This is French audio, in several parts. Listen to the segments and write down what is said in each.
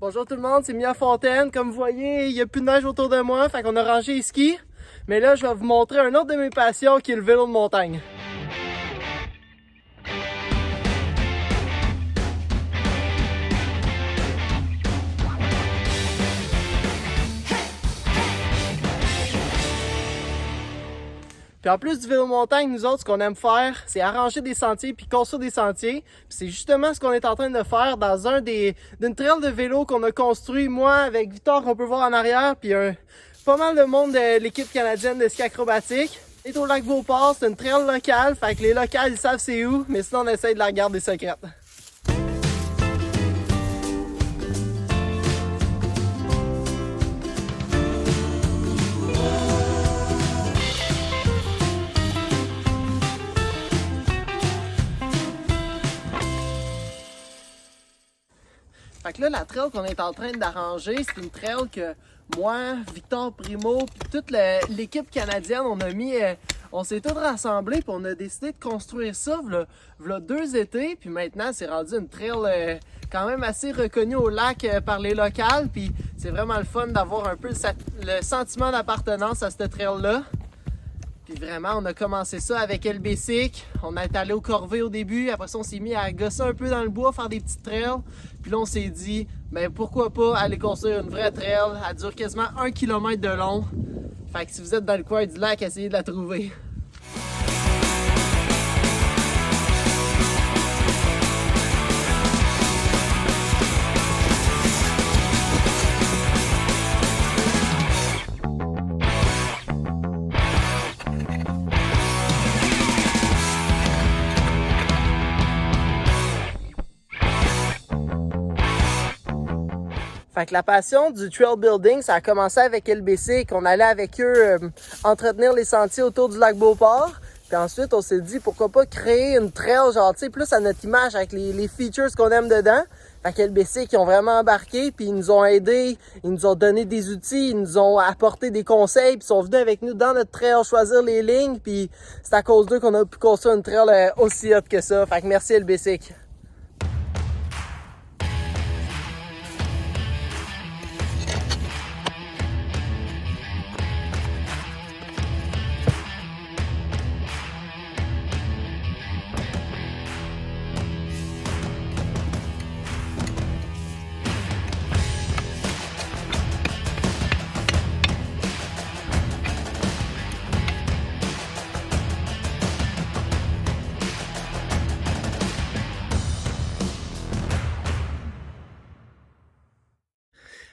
Bonjour tout le monde, c'est Mia Fontaine. Comme vous voyez, il n'y a plus de neige autour de moi, fait qu'on a rangé les skis. Mais là, je vais vous montrer un autre de mes passions qui est le vélo de montagne. Puis en plus du vélo montagne, nous autres, ce qu'on aime faire, c'est arranger des sentiers puis construire des sentiers. Puis c'est justement ce qu'on est en train de faire dans d'une trail de vélo qu'on a construit, moi, avec Victor, qu'on peut voir en arrière, puis pas mal de monde de l'équipe canadienne de ski acrobatique. On est au lac Beauport, c'est une trail locale, fait que les locales, ils savent c'est où, mais sinon on essaye de la garder secrète. Fait que là, la trail qu'on est en train d'arranger, c'est une trail que moi, Victor Primo, puis toute l'équipe canadienne, on s'est tous rassemblés, puis on a décidé de construire ça, v'là 2 étés, puis maintenant, c'est rendu une trail quand même assez reconnue au lac par les locales, puis c'est vraiment le fun d'avoir un peu le sentiment d'appartenance à cette trail-là. Puis vraiment, on a commencé ça avec LBC. On est allé au Corvée au début. Après ça, on s'est mis à gosser un peu dans le bois, faire des petites trails. Puis là, on s'est dit, ben pourquoi pas aller construire une vraie trail. Elle dure quasiment 1 km de long. Fait que si vous êtes dans le coin du lac, essayez de la trouver. Fait que la passion du trail building, ça a commencé avec LBC, qu'on allait avec eux entretenir les sentiers autour du lac Beauport. Puis ensuite, on s'est dit pourquoi pas créer une trail, genre, tu sais, plus à notre image avec les features qu'on aime dedans. Fait que LBC qui ont vraiment embarqué, puis ils nous ont aidés, ils nous ont donné des outils, ils nous ont apporté des conseils, puis ils sont venus avec nous dans notre trail choisir les lignes, puis c'est à cause d'eux qu'on a pu construire une trail aussi haute que ça. Fait que merci LBC.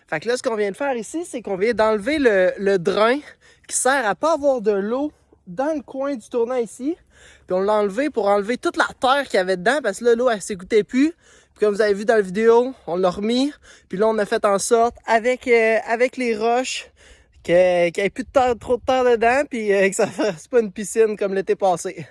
Fait que là, ce qu'on vient de faire ici, c'est qu'on vient d'enlever le drain qui sert à pas avoir de l'eau dans le coin du tournant ici. Puis on l'a enlevé pour enlever toute la terre qu'il y avait dedans parce que là, l'eau, elle s'écoutait plus. Puis comme vous avez vu dans la vidéo, on l'a remis. Puis là, on a fait en sorte, avec les roches, qu'il n'y ait plus trop de terre dedans, puis que ça fasse pas une piscine comme l'été passé.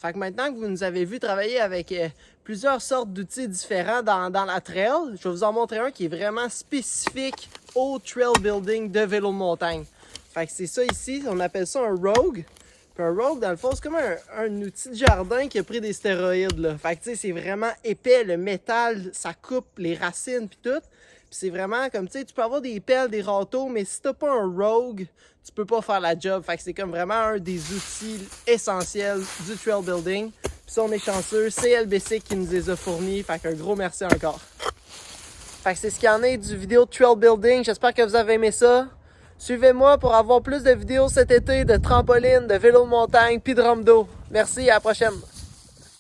Fait que maintenant que vous nous avez vu travailler avec plusieurs sortes d'outils différents dans la trail, je vais vous en montrer un qui est vraiment spécifique au trail building de vélo de montagne. Fait que c'est ça ici, on appelle ça un Rogue. Puis un Rogue, dans le fond, c'est comme un outil de jardin qui a pris des stéroïdes, là. Fait que tu sais, c'est vraiment épais, le métal, ça coupe les racines puis tout. Puis c'est vraiment comme, tu sais, tu peux avoir des pelles, des râteaux, mais si t'as pas un Rogue, tu peux pas faire la job. Fait que c'est comme vraiment un des outils essentiels du trail building. Puis si on est chanceux, c'est LBC qui nous les a fournis. Fait qu'un gros merci encore. Fait que c'est ce qu'il y en est du vidéo de trail building. J'espère que vous avez aimé ça. Suivez-moi pour avoir plus de vidéos cet été de trampoline, de vélo de montagne puis de rame d'eau. Merci, à la prochaine.